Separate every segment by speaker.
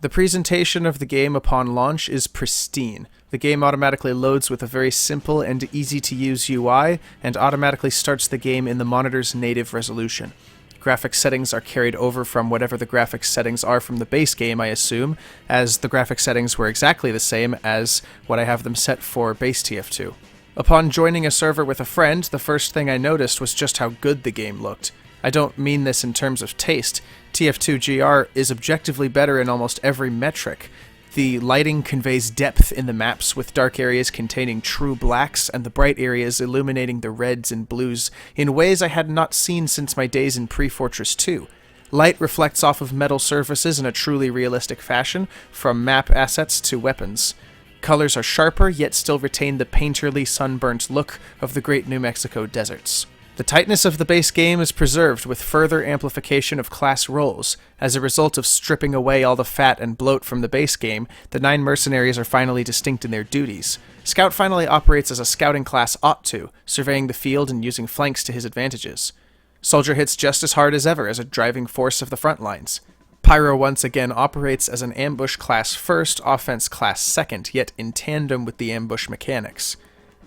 Speaker 1: The presentation of the game upon launch is pristine. The game automatically loads with a very simple and easy-to-use UI, and automatically starts the game in the monitor's native resolution. Graphics settings are carried over from whatever the graphics settings are from the base game, I assume, as the graphics settings were exactly the same as what I have them set for base TF2. Upon joining a server with a friend, the first thing I noticed was just how good the game looked. I don't mean this in terms of taste. TF2 GR is objectively better in almost every metric. The lighting conveys depth in the maps, with dark areas containing true blacks and the bright areas illuminating the reds and blues in ways I had not seen since my days in Pre-Fortress 2. Light reflects off of metal surfaces in a truly realistic fashion, from map assets to weapons. Colors are sharper, yet still retain the painterly, sunburnt look of the Great New Mexico deserts. The tightness of the base game is preserved with further amplification of class roles. As a result of stripping away all the fat and bloat from the base game, the 9 mercenaries are finally distinct in their duties. Scout finally operates as a scouting class ought to, surveying the field and using flanks to his advantages. Soldier hits just as hard as ever as a driving force of the front lines. Pyro once again operates as an ambush class first, offense class second, yet in tandem with the ambush mechanics.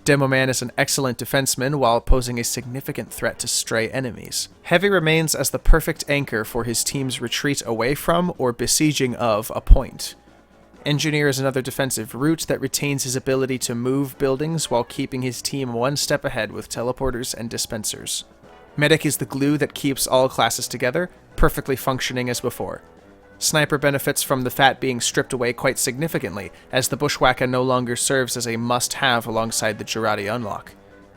Speaker 1: Demoman is an excellent defenseman while posing a significant threat to stray enemies. Heavy remains as the perfect anchor for his team's retreat away from or besieging of a point. Engineer is another defensive route that retains his ability to move buildings while keeping his team one step ahead with teleporters and dispensers. Medic is the glue that keeps all classes together, perfectly functioning as before. Sniper benefits from the fat being stripped away quite significantly, as the Bushwhacker no longer serves as a must-have alongside the Girardi unlock.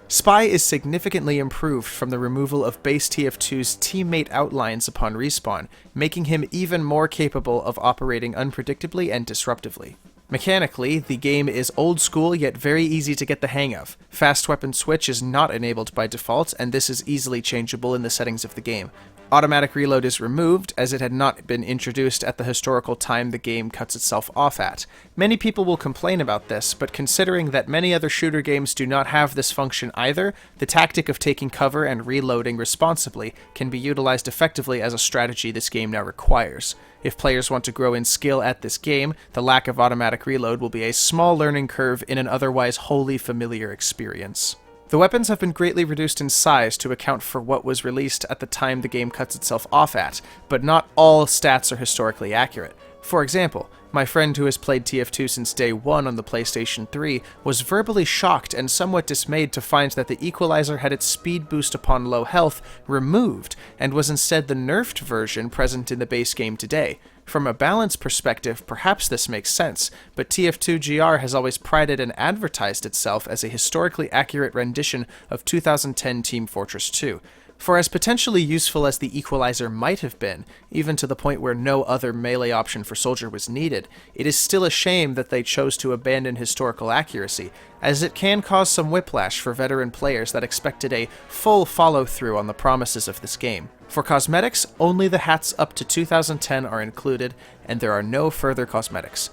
Speaker 1: Spy is significantly improved from the removal of base TF2's teammate outlines upon respawn, making him even more capable of operating unpredictably and disruptively. Mechanically, the game is old school yet very easy to get the hang of. Fast weapon switch is not enabled by default, and this is easily changeable in the settings of the game. Automatic reload is removed, as it had not been introduced at the historical time the game cuts itself off at. Many people will complain about this, but considering that many other shooter games do not have this function either, the tactic of taking cover and reloading responsibly can be utilized effectively as a strategy this game now requires. If players want to grow in skill at this game, the lack of automatic reload will be a small learning curve in an otherwise wholly familiar experience. The weapons have been greatly reduced in size to account for what was released at the time the game cuts itself off at, but not all stats are historically accurate. For example, my friend who has played TF2 since day one on the PlayStation 3 was verbally shocked and somewhat dismayed to find that the equalizer had its speed boost upon low health removed, and was instead the nerfed version present in the base game today. From a balance perspective, perhaps this makes sense, but TF2 GR has always prided and advertised itself as a historically accurate rendition of 2010 Team Fortress 2. For as potentially useful as the equalizer might have been, even to the point where no other melee option for Soldier was needed, it is still a shame that they chose to abandon historical accuracy, as it can cause some whiplash for veteran players that expected a full follow-through on the promises of this game. For cosmetics, only the hats up to 2010 are included, and there are no further cosmetics.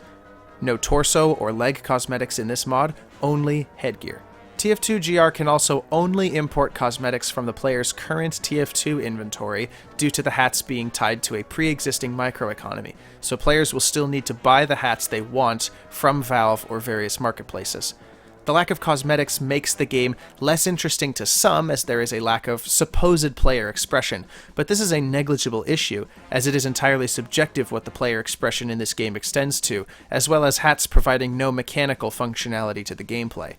Speaker 1: No torso or leg cosmetics in this mod, only headgear. TF2 GR can also only import cosmetics from the player's current TF2 inventory due to the hats being tied to a pre-existing microeconomy, so players will still need to buy the hats they want from Valve or various marketplaces. The lack of cosmetics makes the game less interesting to some, as there is a lack of supposed player expression, but this is a negligible issue, as it is entirely subjective what the player expression in this game extends to, as well as hats providing no mechanical functionality to the gameplay.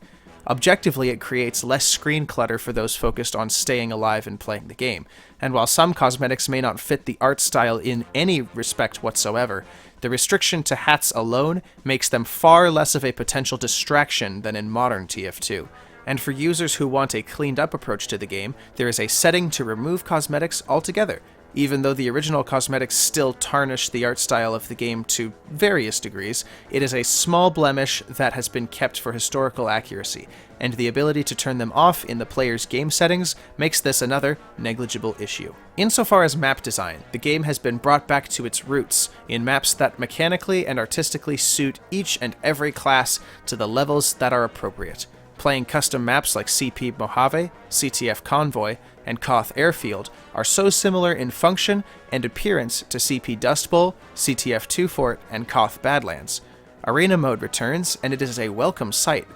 Speaker 1: Objectively, it creates less screen clutter for those focused on staying alive and playing the game, and while some cosmetics may not fit the art style in any respect whatsoever, the restriction to hats alone makes them far less of a potential distraction than in modern TF2. And for users who want a cleaned-up approach to the game, there is a setting to remove cosmetics altogether, even though the original cosmetics still tarnish the art style of the game to various degrees. It is a small blemish that has been kept for historical accuracy, and the ability to turn them off in the player's game settings makes this another negligible issue. Insofar as map design, the game has been brought back to its roots, in maps that mechanically and artistically suit each and every class to the levels that are appropriate. Playing custom maps like CP Mojave, CTF Convoy, and Koth Airfield are so similar in function and appearance to CP Dust Bowl, CTF Two Fort, and Koth Badlands. Arena mode returns, and it is a welcome sight.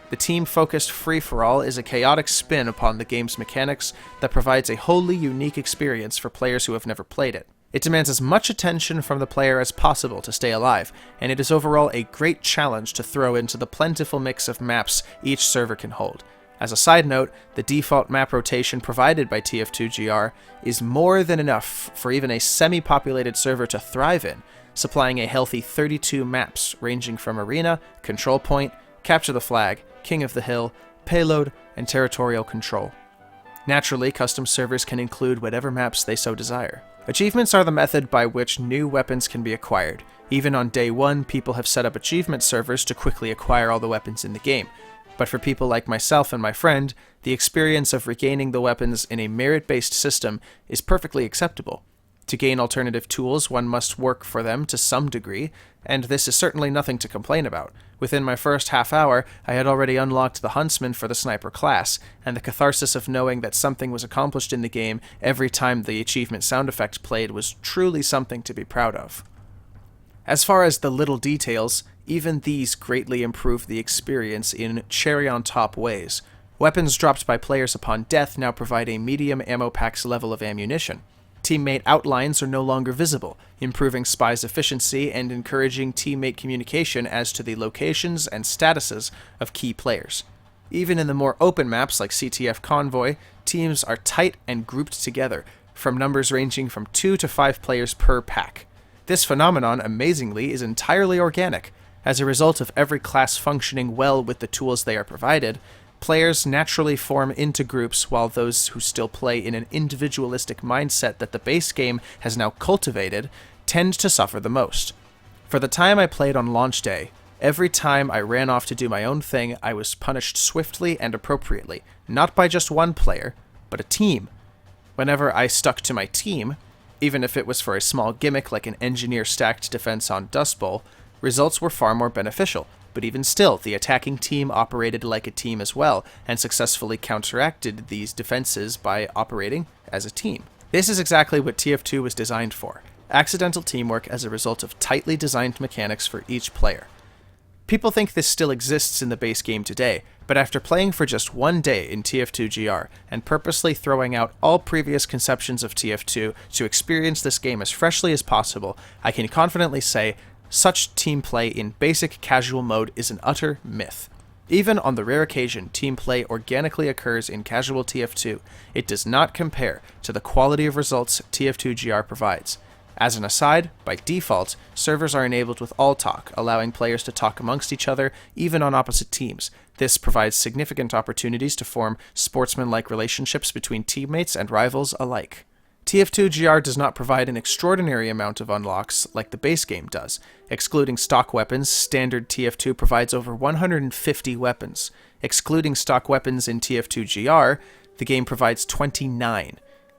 Speaker 1: The team-focused free-for-all is a chaotic spin upon the game's mechanics that provides a wholly unique experience for players who have never played it. It demands as much attention from the player as possible to stay alive, and it is overall a great challenge to throw into the plentiful mix of maps each server can hold. As a side note, the default map rotation provided by TF2GR is more than enough for even a semi-populated server to thrive in, supplying a healthy 32 maps ranging from Arena, Control Point, Capture the Flag, King of the Hill, Payload, and Territorial Control. Naturally, custom servers can include whatever maps they so desire. Achievements are the method by which new weapons can be acquired. Even on day one, people have set up achievement servers to quickly acquire all the weapons in the game. But for people like myself and my friend, the experience of regaining the weapons in a merit-based system is perfectly acceptable. To gain alternative tools, one must work for them to some degree, and this is certainly nothing to complain about. Within my first half hour, I had already unlocked the Huntsman for the Sniper class, and the catharsis of knowing that something was accomplished in the game every time the achievement sound effect played was truly something to be proud of. As far as the little details, even these greatly improve the experience in cherry-on-top ways. Weapons dropped by players upon death now provide a medium ammo pack's level of ammunition. Teammate outlines are no longer visible, improving spies' efficiency and encouraging teammate communication as to the locations and statuses of key players. Even in the more open maps like CTF Convoy, teams are tight and grouped together, from numbers ranging from 2 to 5 players per pack. This phenomenon, amazingly, is entirely organic. As a result of every class functioning well with the tools they are provided, players naturally form into groups, while those who still play in an individualistic mindset that the base game has now cultivated tend to suffer the most. For the time I played on launch day, every time I ran off to do my own thing, I was punished swiftly and appropriately, not by just one player, but a team. Whenever I stuck to my team, even if it was for a small gimmick like an engineer-stacked defense on Dust Bowl, results were far more beneficial. But even still, the attacking team operated like a team as well, and successfully counteracted these defenses by operating as a team. This is exactly what TF2 was designed for: accidental teamwork as a result of tightly designed mechanics for each player. People think this still exists in the base game today, but after playing for just one day in TF2GR, and purposely throwing out all previous conceptions of TF2 to experience this game as freshly as possible, I can confidently say such team play in basic casual mode is an utter myth. Even on the rare occasion team play organically occurs in casual TF2, it does not compare to the quality of results TF2GR provides. As an aside, by default, servers are enabled with all talk, allowing players to talk amongst each other, even on opposite teams. This provides significant opportunities to form sportsman-like relationships between teammates and rivals alike. TF2GR does not provide an extraordinary amount of unlocks like the base game does. Excluding stock weapons, standard TF2 provides over 150 weapons. Excluding stock weapons in TF2GR, the game provides 29.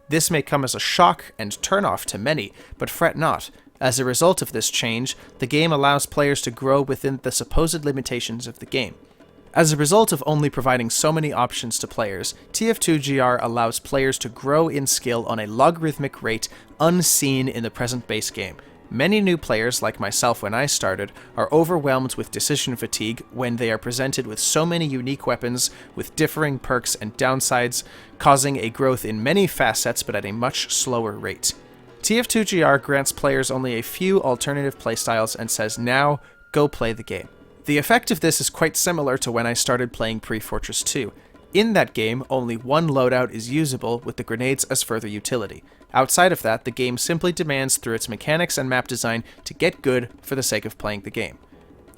Speaker 1: This may come as a shock and turnoff to many, but fret not. As a result of this change, the game allows players to grow within the supposed limitations of the game. As a result of only providing so many options to players, TF2GR allows players to grow in skill on a logarithmic rate unseen in the present base game. Many new players, like myself when I started, are overwhelmed with decision fatigue when they are presented with so many unique weapons with differing perks and downsides, causing a growth in many facets but at a much slower rate. TF2GR grants players only a few alternative playstyles and says, now, go play the game. The effect of this is quite similar to when I started playing Pre-Fortress 2. In that game, only one loadout is usable, with the grenades as further utility. Outside of that, the game simply demands through its mechanics and map design to get good for the sake of playing the game.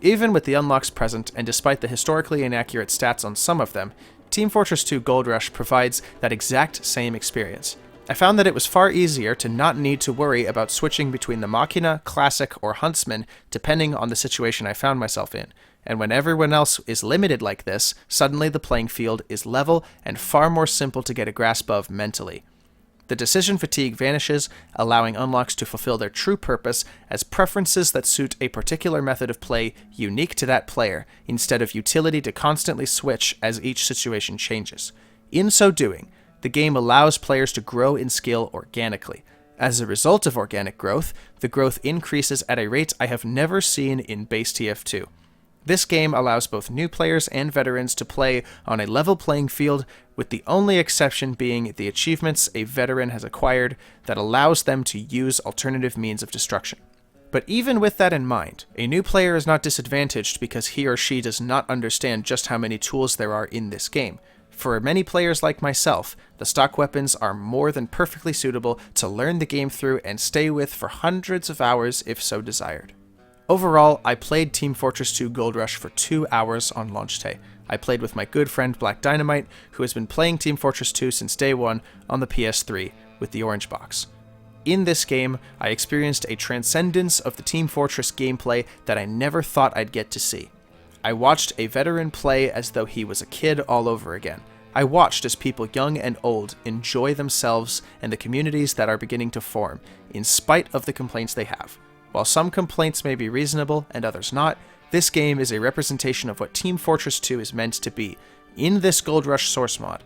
Speaker 1: Even with the unlocks present, and despite the historically inaccurate stats on some of them, Team Fortress 2 Gold Rush provides that exact same experience. I found that it was far easier to not need to worry about switching between the Machina, Classic, or Huntsman depending on the situation I found myself in, and when everyone else is limited like this, suddenly the playing field is level and far more simple to get a grasp of mentally. The decision fatigue vanishes, allowing unlocks to fulfill their true purpose as preferences that suit a particular method of play unique to that player, instead of utility to constantly switch as each situation changes. In so doing, the game allows players to grow in skill organically. As a result of organic growth, the growth increases at a rate I have never seen in base TF2. This game allows both new players and veterans to play on a level playing field, with the only exception being the achievements a veteran has acquired that allows them to use alternative means of destruction. But even with that in mind, a new player is not disadvantaged because he or she does not understand just how many tools there are in this game. For many players like myself, the stock weapons are more than perfectly suitable to learn the game through and stay with for hundreds of hours if so desired. Overall, I played Team Fortress 2 Gold Rush for 2 hours on launch day. I played with my good friend Black Dynamite, who has been playing Team Fortress 2 since day one on the PS3 with the orange box. In this game, I experienced a transcendence of the Team Fortress gameplay that I never thought I'd get to see. I watched a veteran play as though he was a kid all over again. I watched as people young and old enjoy themselves and the communities that are beginning to form, in spite of the complaints they have. While some complaints may be reasonable and others not, this game is a representation of what Team Fortress 2 is meant to be, in this Gold Rush source mod.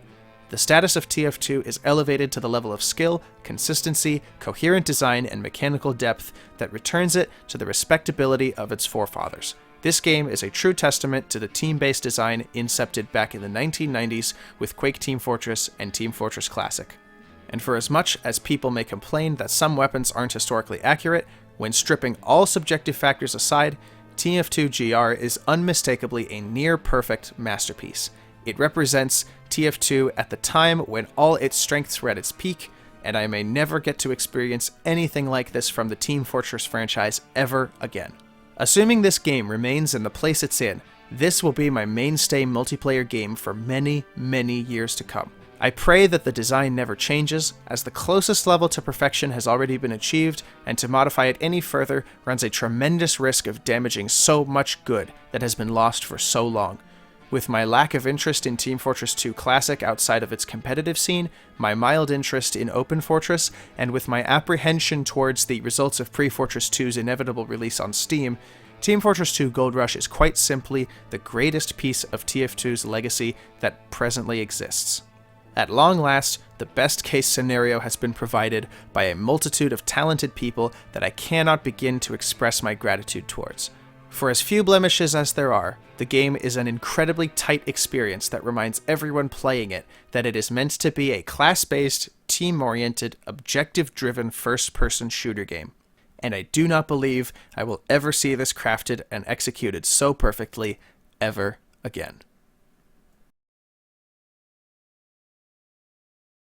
Speaker 1: The status of TF2 is elevated to the level of skill, consistency, coherent design, and mechanical depth that returns it to the respectability of its forefathers. This game is a true testament to the team-based design incepted back in the 1990s with Quake Team Fortress and Team Fortress Classic. And for as much as people may complain that some weapons aren't historically accurate, when stripping all subjective factors aside, TF2 GR is unmistakably a near-perfect masterpiece. It represents TF2 at the time when all its strengths were at its peak, and I may never get to experience anything like this from the Team Fortress franchise ever again. Assuming this game remains in the place it's in, this will be my mainstay multiplayer game for many, many years to come. I pray that the design never changes, as the closest level to perfection has already been achieved, and to modify it any further runs a tremendous risk of damaging so much good that has been lost for so long. With my lack of interest in Team Fortress 2 Classic outside of its competitive scene, my mild interest in Open Fortress, and with my apprehension towards the results of Pre-Fortress 2's inevitable release on Steam, Team Fortress 2 Gold Rush is quite simply the greatest piece of TF2's legacy that presently exists. At long last, the best case scenario has been provided by a multitude of talented people that I cannot begin to express my gratitude towards. For as few blemishes as there are, the game is an incredibly tight experience that reminds everyone playing it that it is meant to be a class-based, team-oriented, objective-driven first-person shooter game. And I do not believe I will ever see this crafted and executed so perfectly ever again.